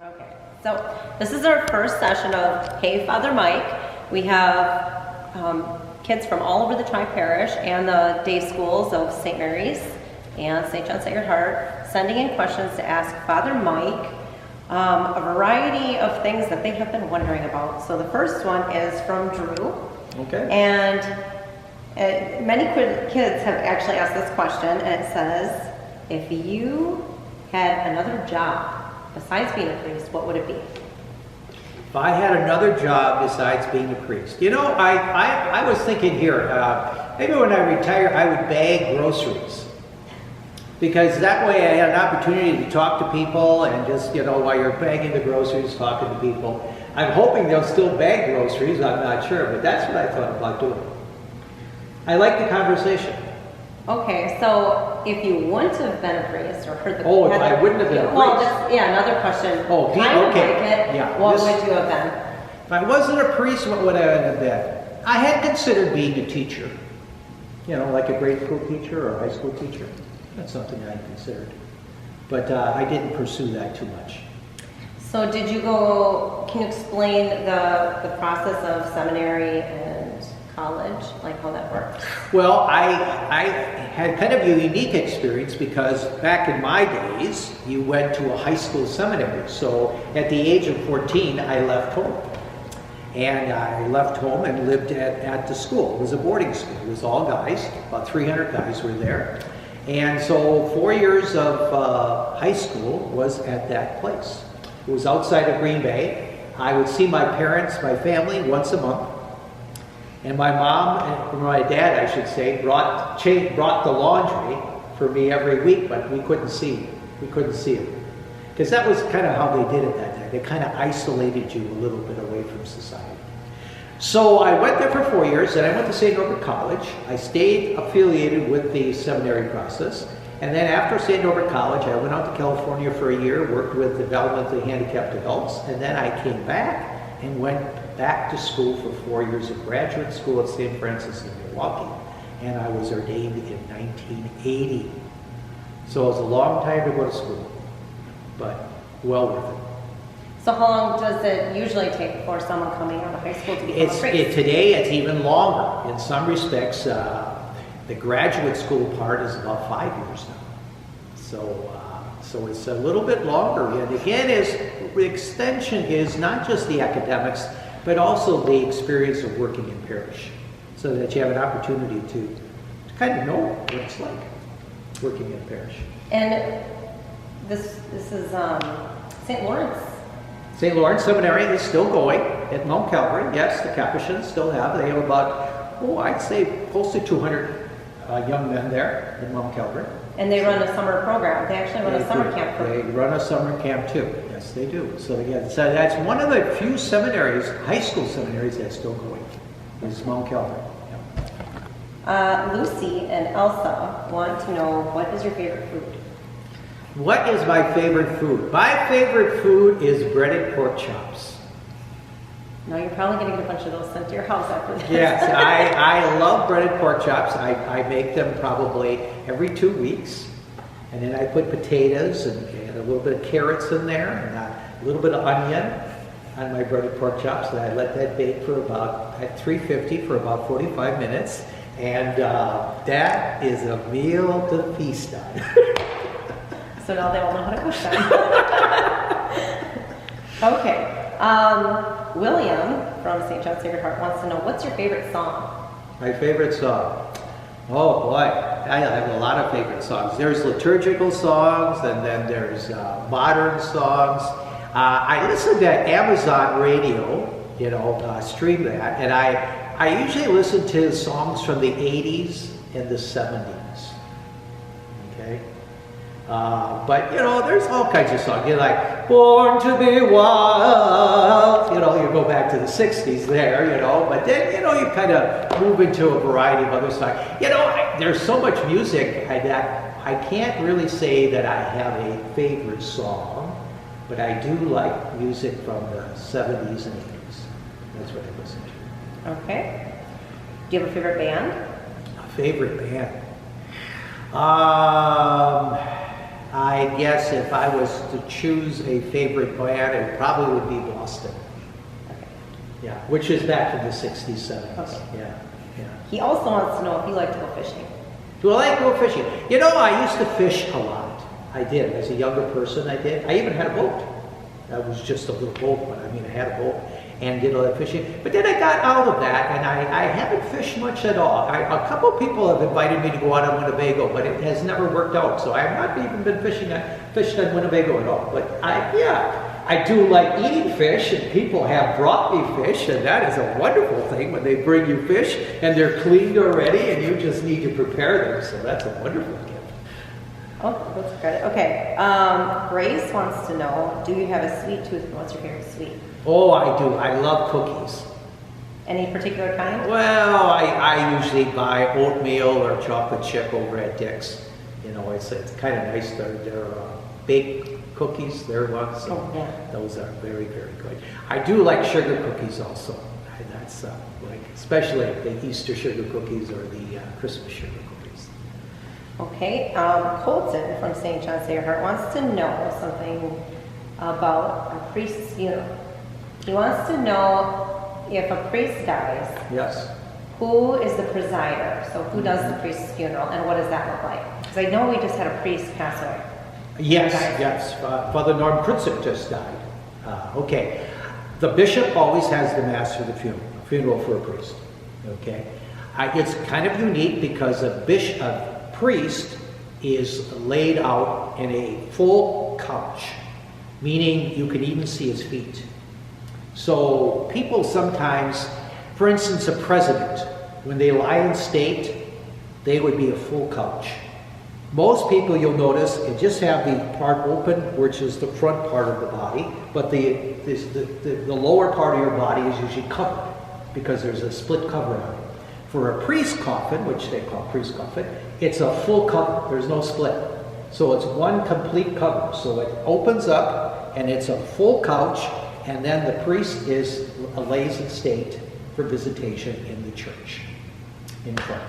Okay, so this is our first session of Hey Father Mike. We have kids from all over the Tri-Parish and the day schools of St. Mary's and St. John's Sacred Heart sending in questions to ask Father Mike a variety of things that they have been wondering about. So the first one is from Drew. Okay. And many kids have actually asked this question, and it says, if you had another job besides being a priest, what would it be? If I had another job besides being a priest, you know, I was thinking here, maybe when I retire, I would bag groceries. Because that way I had an opportunity to talk to people and just, you know, while you're bagging the groceries, talking to people. I'm hoping they'll still bag groceries, I'm not sure, but that's what I thought about doing. I like the conversation. Okay, so if you wouldn't have been a priest or heard the... Oh, if I wouldn't have been a priest. Well, yeah, another question. Oh, kind of okay. like it. Yeah, what would you have been? If I wasn't a priest, what would I have been? I had considered being a teacher. You know, like a grade school teacher or a high school teacher. That's something I considered. But I didn't pursue that too much. So did you go, can you explain the process of seminary and college, like how that worked? Well, I had kind of a unique experience because back in my days, you went to a high school seminary. So at the age of 14, I left home. And I left home and lived at the school. It was a boarding school. It was all guys. About 300 guys were there. And so 4 years of high school was at that place. It was outside of Green Bay. I would see my parents, my family, once a month. And my mom, and my dad, I should say, brought the laundry for me every week, but we couldn't see it. Because that was kind of how they did it that day. They kind of isolated you a little bit away from society. So I went there for 4 years, and I went to St. Norbert College. I stayed affiliated with the seminary process. And then after St. Norbert College, I went out to California for a year, worked with developmentally handicapped adults, and then I came back and went back to school for 4 years of graduate school at St. Francis in Milwaukee. And I was ordained in 1980. So it was a long time to go to school, but well worth it. So how long does it usually take for someone coming out of high school to become a priest? Today it's even longer. In some respects, the graduate school part is about 5 years now. So it's a little bit longer. And again, the extension is not just the academics, but also the experience of working in parish, so that you have an opportunity to kind of know what it's like working in parish. And this is St. Lawrence. St. Lawrence Seminary is still going at Mount Calvary. Yes, the Capuchins still have. They have about, I'd say close to 200 young men there at Mount Calvary. And they run a summer program. They actually run a summer camp. They run a summer camp too. Yes, they do. So again, so that's one of the few seminaries, high school seminaries, that's still going. Is Mount Calvary. Yeah. Lucy and Elsa want to know, what is your favorite food? What is my favorite food? My favorite food is breaded pork chops. No, you're probably going to get a bunch of those sent to your house after this. Yes, I love breaded pork chops. I make them probably every 2 weeks. And then I put potatoes and a little bit of carrots in there and a little bit of onion on my breaded pork chops. And I let that bake for about, at 350 for about 45 minutes. And that is a meal to feast on. So now they all know how to cook them. Okay. William from St. John's Sacred Heart wants to know, what's your favorite song? My favorite song? Oh boy, I have a lot of favorite songs. There's liturgical songs, and then there's modern songs. I listen to Amazon Radio, you know, stream that, and I usually listen to songs from the 80s and the 70s. Okay? But, you know, there's all kinds of songs. You're like, Born to be Wild. You know, you go back to the 60s there, you know. But then, you know, you kind of move into a variety of other songs. You know, there's so much music that I can't really say that I have a favorite song. But I do like music from the 70s and 80s. That's what I listen to. Okay. Do you have a favorite band? A favorite band? I guess if I was to choose a favorite band, it probably would be Boston. Okay. Yeah, which is back in the 60s, 70s. Okay. Yeah, yeah. He also wants to know if you like to go fishing. Do I like go fishing? You know, I used to fish a lot. I did. As a younger person, I did. I even had a boat. That was just a little boat, but I mean, I had a boat and did a lot of fishing. But then I got out of that, and I haven't fished much at all. A couple of people have invited me to go out on Winnebago, but it has never worked out. So I have not even been fished on Winnebago at all. But I do like eating fish, and people have brought me fish, and that is a wonderful thing when they bring you fish and they're cleaned already, and you just need to prepare them. So that's a wonderful gift. Oh, that's good. Okay. Grace wants to know, do you have a sweet tooth? What's your favorite sweet? Oh, I do. I love cookies. Any particular kind? Well, I usually buy oatmeal or chocolate chip over at Dick's. You know, it's kind of nice. They're baked cookies. They're ones. So Oh, yeah. those are very, very good. I do like sugar cookies also. That's like, especially the Easter sugar cookies or the Christmas sugar cookies. Okay. Colton from St. John Sayerhart wants to know something about a priest's funeral. He wants to know if a priest dies, Yes. who is the presider? So who does the priest's funeral, and what does that look like? Because I know we just had a priest pass away. Yes. Father Norm Krutzek just died. Okay. The bishop always has the mass for the funeral for a priest. Okay. It's kind of unique because a priest is laid out in a full couch, meaning you can even see his feet. So people sometimes, for instance, a president, when they lie in state, they would be a full couch. Most people, you'll notice, just have the part open, which is the front part of the body, but the lower part of your body is usually covered because there's a split cover on it. For a priest coffin, which they call priest coffin, it's a full cover. There's no split. So it's one complete cover. So it opens up and it's a full couch, and then the priest lays in state for visitation in the church in front.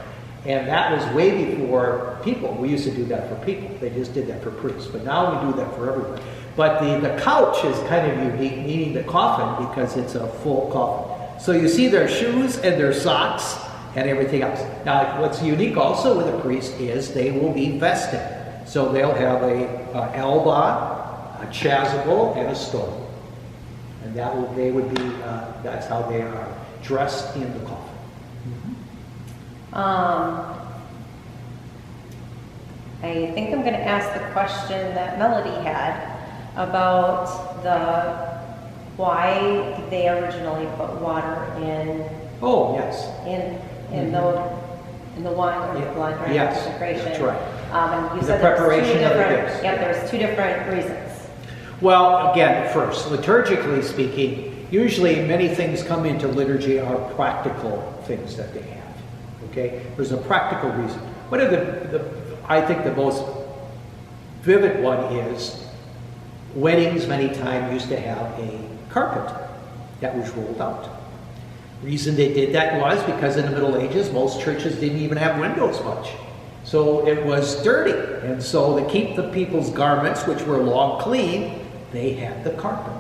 And that was way before people. We used to do that for people. They just did that for priests. But now we do that for everyone. But the couch is kind of unique, meaning the coffin, because it's a full coffin. So you see their shoes and their socks and everything else. Now, what's unique also with a priest is they will be vested. So they'll have a alba, a chasuble, and a stole. And that's how they are dressed in the coffin. I think I'm going to ask the question that Melody had about why did they originally put water in? Oh, yes. In the wine or the blood during consecration. That's right. And you The said preparation of the gifts. there's two different reasons. Well, again, first, liturgically speaking, usually many things come into liturgy are practical things that they have. Okay? There's a practical reason. One of I think the most vivid one is weddings many times used to have a carpet that was rolled out. The reason they did that was because in the Middle Ages, most churches didn't even have windows much. So it was dirty. And so to keep the people's garments, which were long clean, they had the carpet.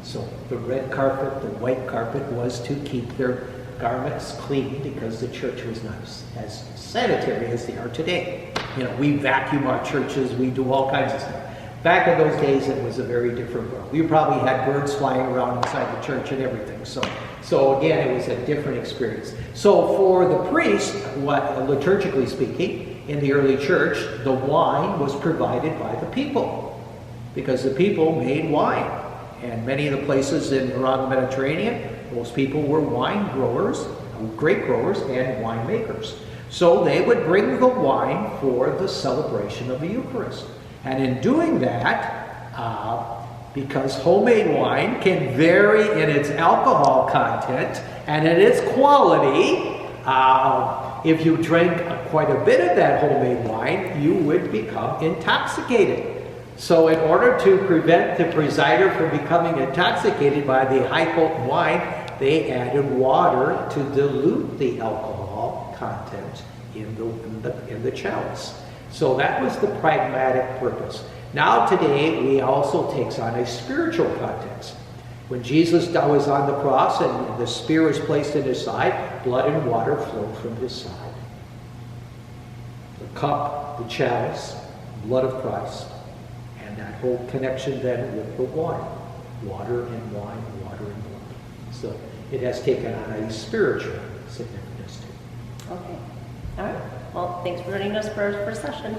So the red carpet, the white carpet was to keep their garments clean because the church was not as sanitary as they are today. You know, we vacuum our churches, we do all kinds of stuff. Back in those days, it was a very different world. We probably had birds flying around inside the church and everything. So again, it was a different experience. So for the priest, liturgically speaking, in the early church, the wine was provided by the people because the people made wine. And many of the places around the Mediterranean, most people were wine growers, grape growers, and winemakers. So they would bring the wine for the celebration of the Eucharist. And in doing that, because homemade wine can vary in its alcohol content and in its quality, if you drank quite a bit of that homemade wine, you would become intoxicated. So in order to prevent the presider from becoming intoxicated by the high potent wine, they added water to dilute the alcohol content in the chalice. So that was the pragmatic purpose. Now today, we also takes on a spiritual context. When Jesus was on the cross and the spear was placed in his side, blood and water flowed from his side. The cup, the chalice, blood of Christ, and that whole connection then with the wine. Water and wine, water and blood. So it has taken on a spiritual significance too. Okay. All right. Well, thanks for joining us for our first session.